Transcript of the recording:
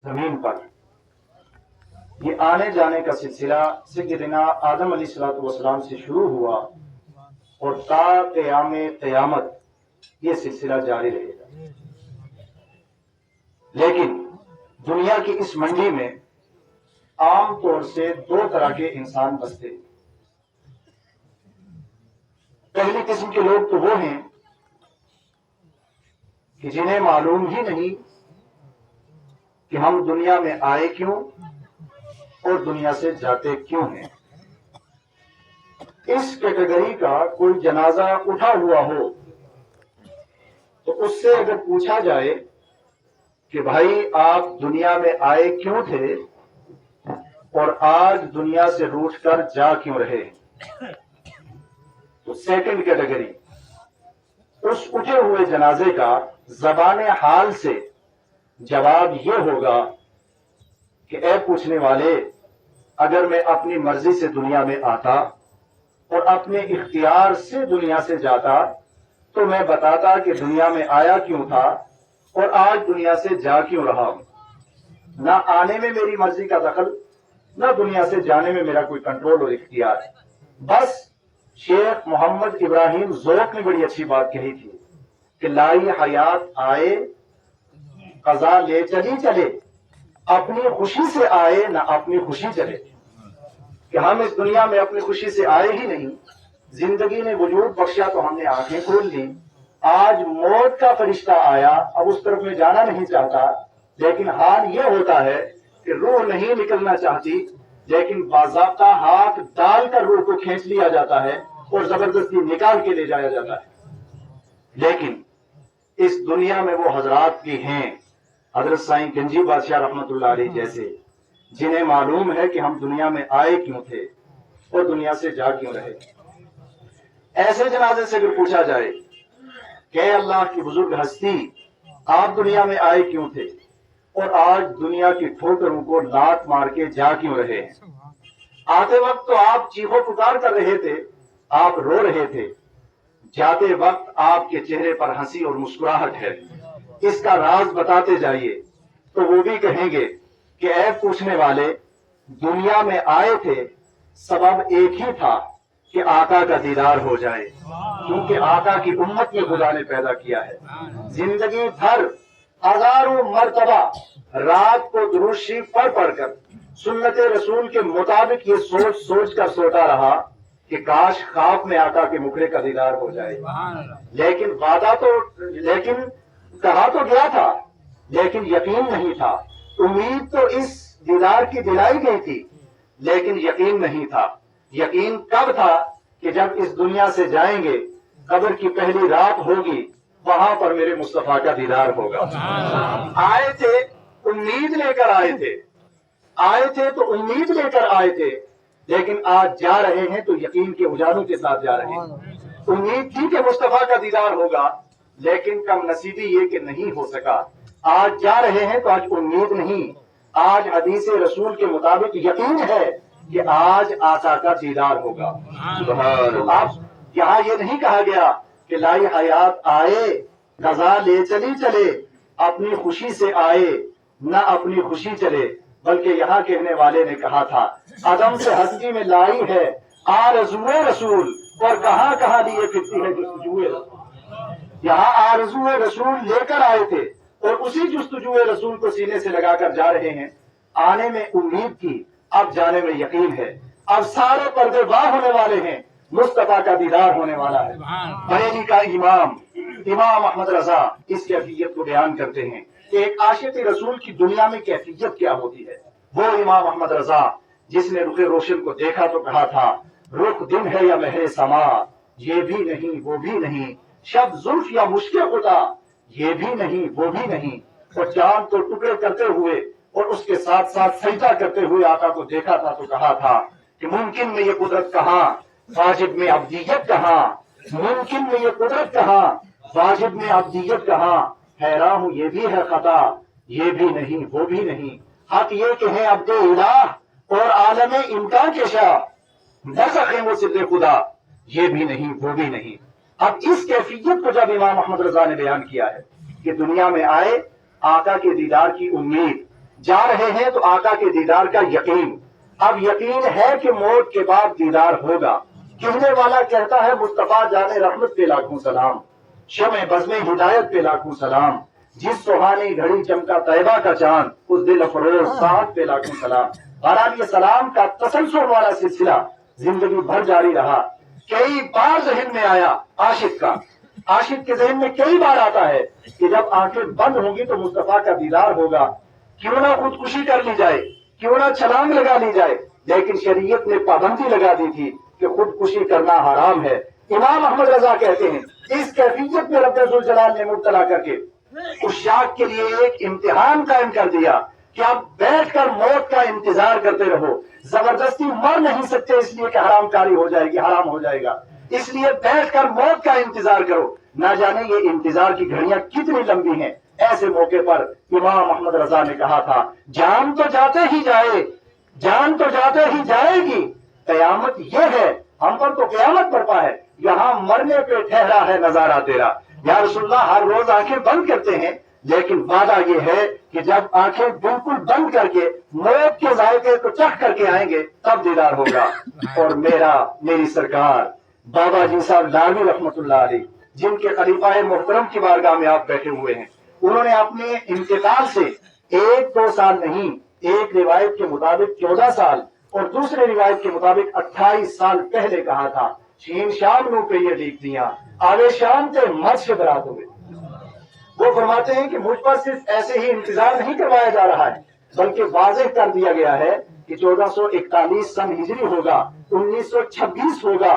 زمین پر یہ آنے جانے کا سلسلہ سیدنا آدم علیہ السلام سے شروع ہوا اور تا قیام قیامت یہ سلسلہ جاری رہے گا. لیکن دنیا کی اس منڈی میں عام طور سے دو طرح کے انسان بستے ہیں. پہلی قسم کے لوگ تو وہ ہیں کہ جنہیں معلوم ہی نہیں کہ ہم دنیا میں آئے کیوں اور دنیا سے جاتے کیوں ہیں. اس کیٹیگری کا کوئی جنازہ اٹھا ہوا ہو تو اس سے اگر پوچھا جائے کہ بھائی آپ دنیا میں آئے کیوں تھے اور آج دنیا سے روٹھ کر جا کیوں رہے، تو سیکنڈ کیٹیگری اس اٹھے ہوئے جنازے کا زبان حال سے جواب یہ ہوگا کہ اے پوچھنے والے، اگر میں اپنی مرضی سے دنیا میں آتا اور اپنے اختیار سے دنیا سے جاتا تو میں بتاتا کہ دنیا میں آیا کیوں تھا اور آج دنیا سے جا کیوں رہا ہوں. نہ آنے میں میری مرضی کا دخل، نہ دنیا سے جانے میں میرا کوئی کنٹرول اور اختیار. بس شیخ محمد ابراہیم ذوق نے بڑی اچھی بات کہی تھی کہ لائی حیات آئے قضا لے چلی چلے، اپنی خوشی سے آئے نہ اپنی خوشی چلے. کہ ہم اس دنیا میں اپنی خوشی سے آئے ہی نہیں، زندگی نے وجود بخشا تو ہم نے آنکھیں کھول لی. آج موت کا فرشتہ آیا، اب اس طرف میں جانا نہیں چاہتا، لیکن حال یہ ہوتا ہے کہ روح نہیں نکلنا چاہتی، لیکن باضابطہ ہاتھ ڈال کر روح کو کھینچ لیا جاتا ہے اور زبردستی نکال کے لے جایا جاتا ہے. لیکن اس دنیا میں وہ حضرات بھی ہیں، حضرت سائیں گنجی بادشاہ رحمت اللہ علیہ جیسے، جنہیں معلوم ہے کہ ہم دنیا میں آئے کیوں تھے اور دنیا سے جا کیوں رہے. ایسے جنازے سے اگر پوچھا جائے کہ اے اللہ کی بزرگ ہستی، آپ دنیا میں آئے کیوں تھے اور آج دنیا کی ٹھوکروں کو لات مار کے جا کیوں رہے ہیں. آتے وقت تو آپ چیخو پکار کر رہے تھے، آپ رو رہے تھے، جاتے وقت آپ کے چہرے پر ہنسی اور مسکراہٹ ہے. اس کا راز بتاتے جائیے تو وہ بھی کہیں گے کہ اے پوچھنے والے، دنیا میں آئے تھے سبب ایک ہی تھا کہ آقا کا دیدار ہو جائے، کیونکہ آقا کی امت میں خدا نے پیدا کیا ہے. زندگی بھر ہزاروں مرتبہ رات کو درود شریف پڑھ پڑھ کر سنت رسول کے مطابق یہ سوچ سوچ کر سوتا رہا کہ کاش خواب میں آقا کے مکھڑے کا دیدار ہو جائے. لیکن کہا تو گیا تھا، لیکن یقین نہیں تھا. امید تو اس دیدار کی دلائی گئی تھی، لیکن یقین نہیں تھا. یقین کب تھا کہ جب اس دنیا سے جائیں گے، قبر کی پہلی رات ہوگی، وہاں پر میرے مصطفیٰ کا دیدار ہوگا. آئے تھے امید لے کر آئے تھے تو امید لے کر آئے تھے، لیکن آج جا رہے ہیں تو یقین کے اجالوں کے ساتھ جا رہے ہیں. امید تھی کہ مصطفیٰ کا دیدار ہوگا، لیکن کم نصیبی یہ کہ نہیں ہو سکا. آج جا رہے ہیں تو آج امید نہیں، آج حدیث رسول کے مطابق یقین ہے کہ آج آقا کا دیدار ہوگا. اب یہاں یہ نہیں کہا گیا کہ لائی حیات آئے قضا لے چلی چلے، اپنی خوشی سے آئے نہ اپنی خوشی چلے، بلکہ یہاں کہنے والے نے کہا تھا عدم سے ہستی میں لائی ہے آرزوئے رسول، اور کہاں کہاں لیے پھرتی ہے جستجوئے رسول. یہاں آرزوئے رسول لے کر آئے تھے اور اسی جستجوئے رسول کو سینے سے لگا کر جا رہے ہیں. آنے میں امید تھی، اب جانے میں یقین ہے. اب سارے پردے باہ ہونے والے ہیں، مصطفیٰ کا دیدار ہونے والا ہے. بریلی کا امام احمد رضا اس کیفیت کو بیان کرتے ہیں کہ ایک عاشق رسول کی دنیا میں کیفیت کیا ہوتی ہے. وہ امام احمد رضا جس نے رخ روشن کو دیکھا تو کہا تھا رخ دن ہے یا مہر سما، یہ بھی نہیں وہ بھی نہیں، شب زلف یا مشکل خدا، یہ بھی نہیں وہ بھی نہیں. اور چاند کو ٹکڑے کرتے ہوئے اور اس کے ساتھ ساتھ سجدہ کرتے ہوئے آقا کو دیکھا تھا تو کہا تھا کہ ممکن میں یہ قدرت کہاں، واجب میں ابدیت کہاں. ممکن میں یہ قدرت کہاں، واجب میں ابدیت کہاں. حیران ہوں یہ بھی ہے خطا، یہ بھی نہیں وہ بھی نہیں. حق یہ کہ ہے عبد الہ اور عالم امکان کے شاہ، برزخ وہ سر خدا، یہ بھی نہیں وہ بھی نہیں. اب اس کیفیت کو جب امام احمد رضا نے بیان کیا ہے کہ دنیا میں آئے آقا کے دیدار کی امید، جا رہے ہیں تو آقا کے دیدار کا یقین. اب یقین ہے کہ موت کے بعد دیدار ہوگا. کہنے والا کہتا ہے مصطفیٰ جان رحمت پہ لاکھوں سلام, شمع بزم ہدایت پہ لاکھوں سلام, جس سہانی گھڑی چمکا طیبہ کا چاند, اس دل افروز ساتھ پہ لاکھوں سلام. بہرحال یہ سلام کا تسلسل والا سلسلہ زندگی بھر جاری رہا. کئی بار ذہن میں آیا عاشق کے ذہن میں کئی بار آتا ہے کہ جب آنکھیں بند ہوں گی تو مصطفیٰ کا دیدار ہوگا, کیوں نہ خودکشی کر لی جائے, کیوں نہ چھلانگ لگا لی جائے. لیکن شریعت نے پابندی لگا دی تھی کہ خودکشی کرنا حرام ہے. امام احمد رضا کہتے ہیں اس کیفیت میں رب ذوالجلال نے مبتلا کر کے عشاق کے لیے ایک امتحان قائم کر دیا کہ آپ بیٹھ کر موت کا انتظار کرتے رہو. زبردستی مر نہیں سکتے اس لیے کہ حرام کاری ہو جائے گی, حرام ہو جائے گا, اس لیے بیٹھ کر موت کا انتظار کرو. نہ جانے یہ انتظار کی گھڑیاں کتنی لمبی ہیں. ایسے موقع پر امام احمد رضا نے کہا تھا جان تو جاتے ہی جائے, جان تو جاتے ہی جائے گی, قیامت یہ ہے ہم پر تو قیامت برپا ہے, یہاں مرنے پہ ٹھہرا ہے نظارہ تیرا. یا رسول اللہ ہر روز آنکھیں بند کرتے ہیں, لیکن وعدہ یہ ہے کہ جب آنکھیں بالکل بند کر کے موت کے ذائقے کو چکھ کر کے آئیں گے تب دیدار ہوگا. اور میری سرکار بابا جی صاحب لالی رحمت اللہ علیہ, جن کے خلیفہ محترم کی بارگاہ میں آپ بیٹھے ہوئے ہیں, انہوں نے اپنے انتقال سے 1-2 سال نہیں, ایک روایت کے مطابق 14 سال اور دوسرے روایت کے مطابق 28 سال پہلے کہا تھا شین شام نو پہ یہ لکھ دیا آوے شام تے مرد سے برات ہوئے. وہ فرماتے ہیں کہ مجھ پر صرف ایسے ہی انتظار نہیں کروایا جا رہا ہے بلکہ واضح کر دیا گیا ہے کہ 1441 سن ہجری ہوگا, 1926 ہوگا,